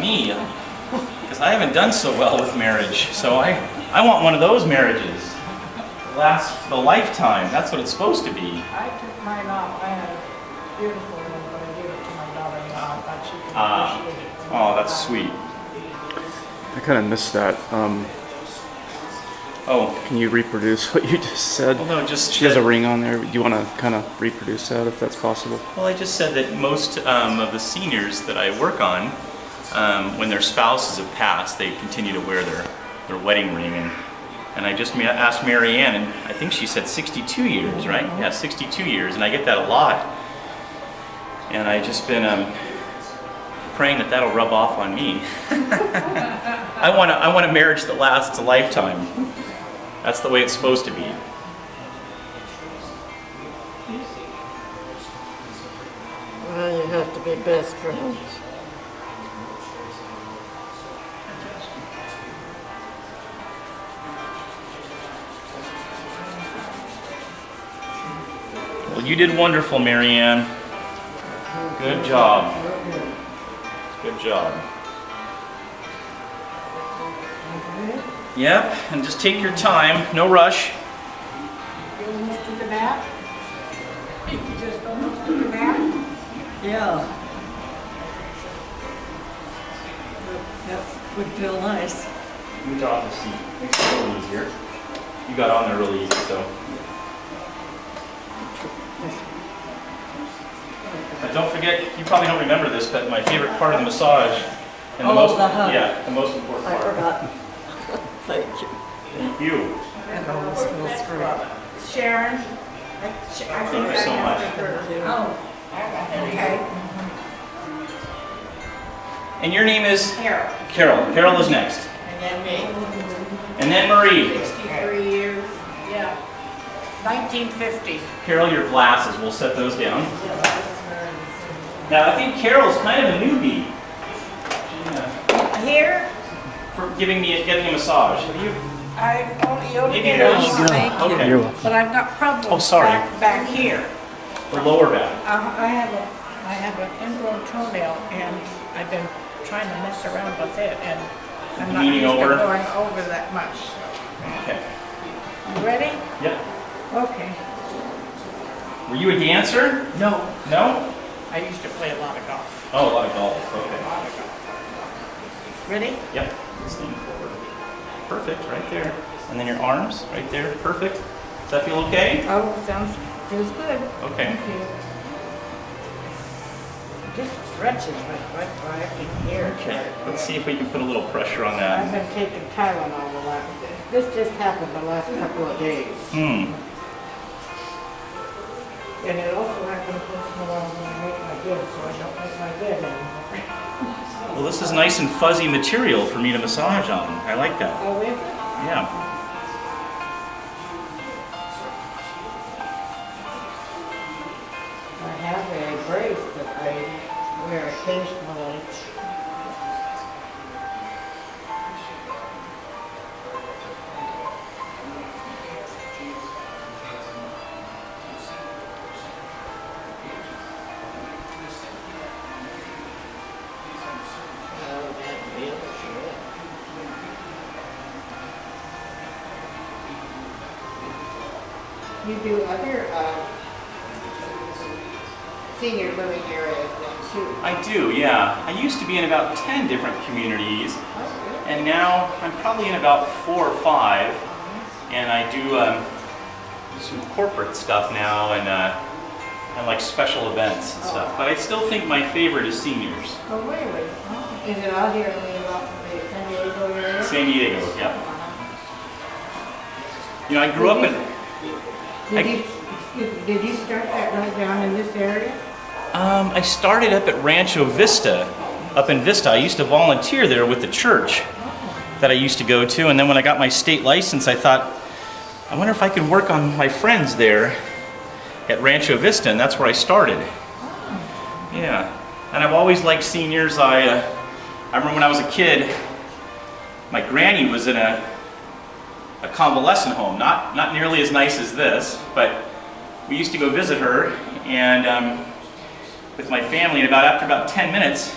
me, because I haven't done so well with marriage. So I want one of those marriages. Last the lifetime. That's what it's supposed to be. I took mine off. I had a beautiful one, but I gave it to my daughter-in-law. I thought she could appreciate it. Oh, that's sweet. I kind of missed that. Oh, Can you reproduce what you just said? well, no, just She has a ring on there. Do you want to kind of reproduce that if that's possible? Well, I just said that most of the seniors that I work on, when their spouses have passed, they continue to wear their wedding ring. And I just asked Mary Ann, and I think she said 62 years, right? Yeah, 62 years, and I get that a lot. And I just been praying that that'll rub off on me. I want a marriage that lasts a lifetime. That's the way it's supposed to be. Well, you have to be best friends. Well, you did wonderful, Mary Ann. Good job. Good job. Yep, and just take your time, no rush. You almost to the back? You just almost to the back? Yeah. That would feel nice. Move off the seat. Makes it a little easier. You got on there really easy, so. But don't forget, you probably don't remember this, but my favorite part of the massage, and Oh, the hug. yeah, the most important I part. forgot. Thank you. Thank you. It always feels great. Sharon? I think Thank you so much. Oh, okay. And your name is? Carol. Carol. Carol is next. And then me. And then Marie. 63 years. Yeah. 1950. Carol, your glasses, we'll set those down. Now, I think Carol's kind of a newbie. Here, For getting a massage. Have you? I've only Maybe been there's- on, Thank you. Okay. You're welcome. but I've got problems Oh, sorry. back here. The lower back. I have an ingrown toenail, and I've been trying to mess around with it, and I'm not Leaning used to over? going over that much. Okay. You ready? Yep. Okay. Were you a dancer? No, No? I used to play a lot of golf. Oh, a lot of golf. A Okay. lot of golf. Ready? Yep. Just lean forward. Perfect, right there. And then your arms, right there. Perfect. Does that feel okay? Oh, feels good. Okay. Thank you. Just stretches right in here. Okay. Let's see if we can put a little pressure on I've that. been taking Tylenol the last, this just happened the last couple of days. Hmm. And it also happens once in a while when I make my bed, so I don't make my bed anymore. Well, this is nice and fuzzy material for me to massage on. I like that. Oh, is it? Yeah. I have a brace that I wear occasionally. Oh, that feels good. You do other senior living areas then too? I do, yeah. I used to be in about 10 different communities, Oh, and now I'm probably in about 4 or 5. And I do some corporate stuff now and like special events and stuff. But I still think my favorite is seniors. Oh, really? Oh. Is it out here in the San Diego area? San Diego, yep. You know, I grew up in. Did you start that right down in this area? I started up at Rancho Vista, up in Vista. I used to volunteer there with the church that I used to go to, and then when I got my state license, I thought, I wonder if I could work on my friends there at Rancho Vista, and that's where I started. Yeah, and I've always liked seniors. I remember when I was a kid, my granny was in a convalescent home, not nearly as nice as this, but we used to go visit her, and with my family, and after about 10 minutes,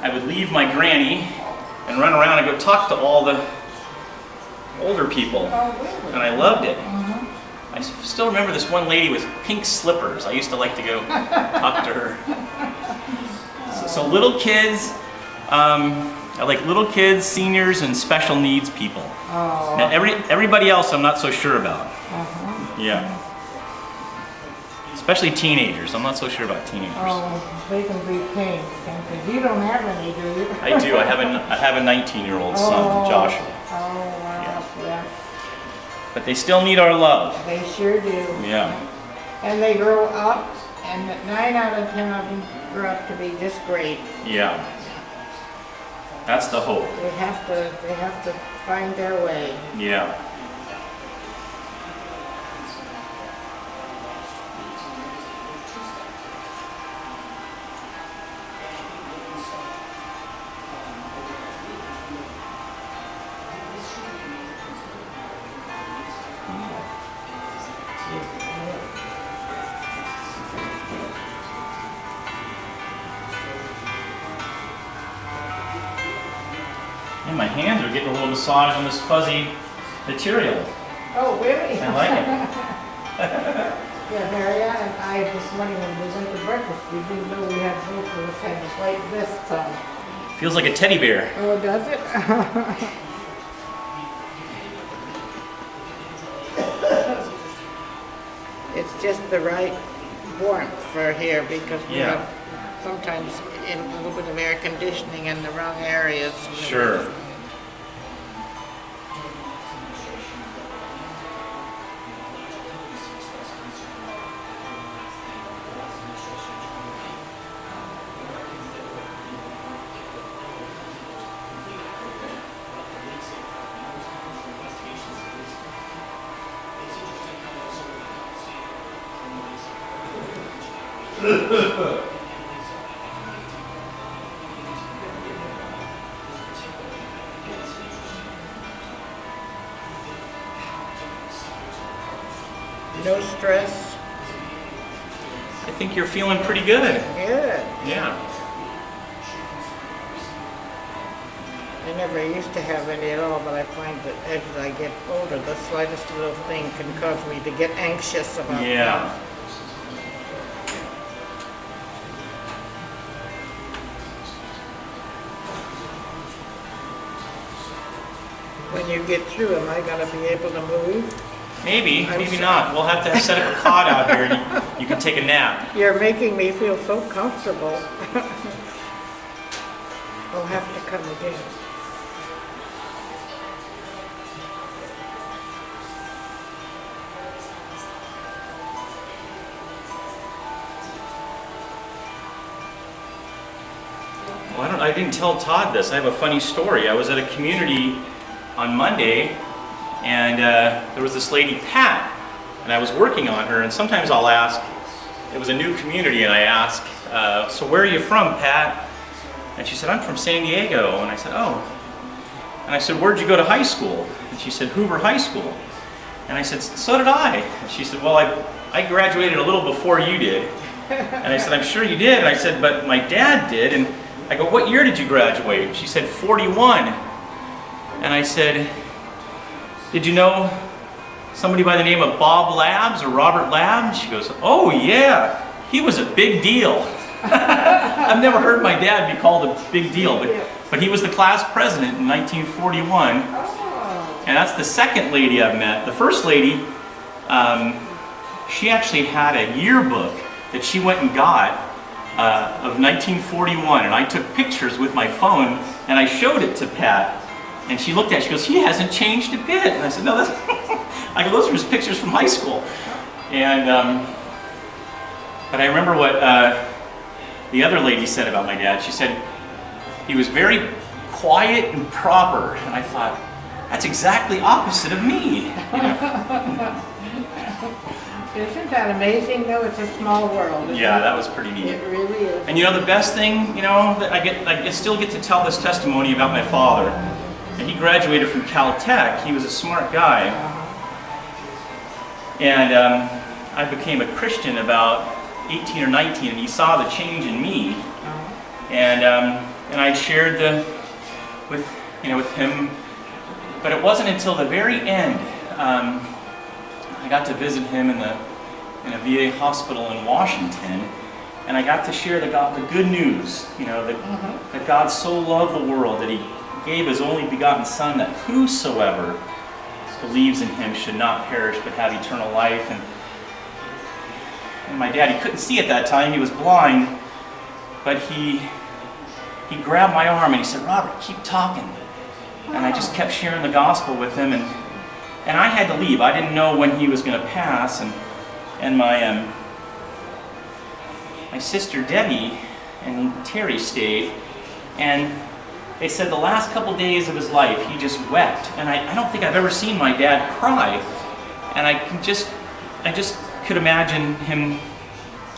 I would leave my granny and run around and go talk to all the older people. Oh, really? And I loved it. I still remember this one lady with pink slippers. I used to like to go talk to her. So little kids, I like little kids, seniors, and special needs people. Oh. Now everybody else I'm not so sure about. Yeah. Especially teenagers. I'm not so sure about teenagers. Oh, they can be pains, can't they? You don't have any, do you? I do. I have a 19-year-old son, Joshua. Oh, wow, yeah. But they still need our love. They sure do. Yeah. And they grow up, and 9 out of 10 of them grow up to be just great. Yeah. That's the hope. They have to find their way. Yeah. And my hands are getting a little massage on this fuzzy material. Oh, really? I like it. Yeah, Marianne and I this morning when we went to breakfast, we didn't know we had both of us had white vests on. Feels like a teddy bear. Oh, does it? It's just the right warmth for here because we Yeah. have sometimes in a little bit of air conditioning in the wrong areas. Sure. No stress. I think you're feeling pretty good. Good. Yeah. I never used to have any at all, but I find that as I get older, the slightest little thing can cause me to get anxious about Yeah. things. When you get through, am I going to be able to move? Maybe, I'm maybe sorry. not. We'll have to set up a cot out here and you can take a nap. You're making me feel so comfortable. I'll have to come again. Well, I didn't tell Todd this. I have a funny story. I was at a community on Monday, and there was this lady, Pat, and I was working on her, and sometimes I'll ask, it was a new community, and I ask, so where are you from, Pat? And she said, I'm from San Diego. And I said, oh. And I said, where'd you go to high school? And she said, Hoover High School. And I said, so did I. And she said, well, I graduated a little before you did. And I said, I'm sure you did. And I said, but my dad did. And I go, what year did you graduate? She said, 41. And I said, did you know somebody by the name of Bob Labs or Robert Labs? She goes, oh yeah, he was a big deal. I've never heard my dad be called a big deal, but he was the class president in 1941. And that's the second lady I've met. The first lady, she actually had a yearbook that she went and got of 1941, and I took pictures with my phone and I showed it to Pat, and she looked at it, she goes, he hasn't changed a bit. And I said, no, that's I go, those are his pictures from high school. And but I remember what the other lady said about my dad. She said he was very quiet and proper, and I thought, that's exactly opposite of me. You know? Isn't that amazing though? It's a small world. Yeah, that was pretty neat. It really is. And you know the best thing, you know, that I still get to tell this testimony about my father. And he graduated from Caltech. He was a smart guy. And I became a Christian about 18 or 19, and he saw the change in me. And and I shared with him. But it wasn't until the very end. I got to visit him in a VA hospital in Washington, and I got to share the good news. That God so loved the world that He gave His only begotten Son, that whosoever believes in Him should not perish but have eternal life. And my dad, he couldn't see at that time, he was blind, but he grabbed my arm and he said, "Robert, keep talking." And I just kept sharing the gospel with him, and I had to leave. I didn't know when he was going to pass, and my sister Debbie and Terry stayed, and they said the last couple days of his life he just wept, and I don't think I've ever seen my dad cry, and I just could imagine him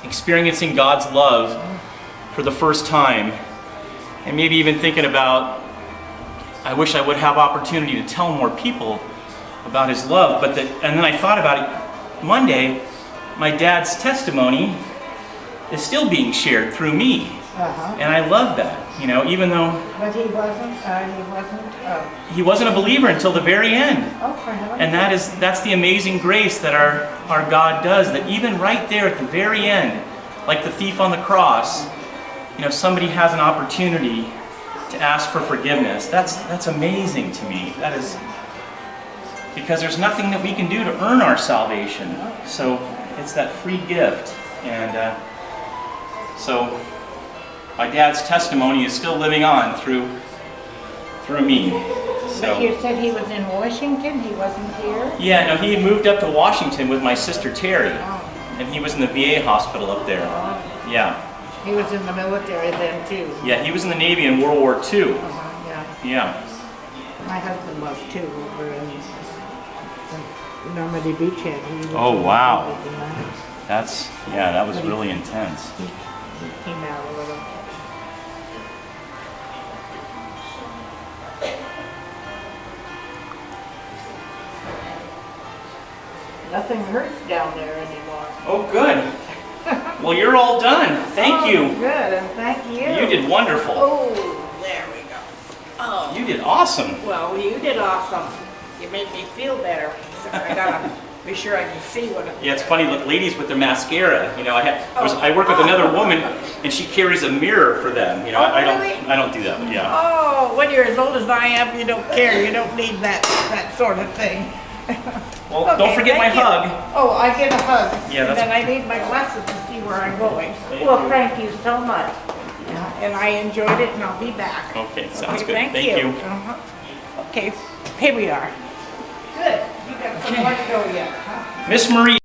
experiencing God's love for the first time, and maybe even thinking about, I wish I would have opportunity to tell more people about His love. And then I thought about it. Monday, my dad's testimony is still being shared through me, and I love that. Even though. But he wasn't a believer until the very end. Oh, for heaven's And that's the amazing grace that our God does. That even right there at the very end, like the thief on the cross, somebody has an opportunity to ask for forgiveness. That's amazing to me. That is because there's nothing that we can do to earn our salvation. So it's that free gift, and so my dad's testimony is still living on through me. So. But you said he was in Washington. He wasn't here. Yeah, no, he had moved up to Washington with my sister Terry, Oh. and he was in the VA hospital up there. Yeah. He was in the military then too. Yeah, he was in the Navy in World War II. Yeah. Yeah. My husband was too over in Normandy Beachhead. He was Oh, wow. involved in that. That was really intense. He came out a little. Nothing hurts down there anymore. Oh, good. Well, you're all done. Thank you. Good, and thank you. You did wonderful. Oh, there we go. Oh, You did awesome. well, you did awesome. You made me feel better. So I gotta be sure I can see what it Yeah, it's funny. Look, ladies with their mascara. I work with another woman, and she carries a mirror for them. I really? don't do that. But yeah. Oh, when you're as old as I am, you don't care. You don't need that sort of thing. Well, Okay, don't forget my thank you. hug. Oh, I get a hug. Yeah, And that's- then I need my glasses to see where I'm going. Thank Well, you. thank you so much. And I enjoyed it, and I'll be back. Okay, sounds Okay, good. Thank you. Uh-huh. Okay, here we are. Good. You got some more to go yet, huh? Miss Marie.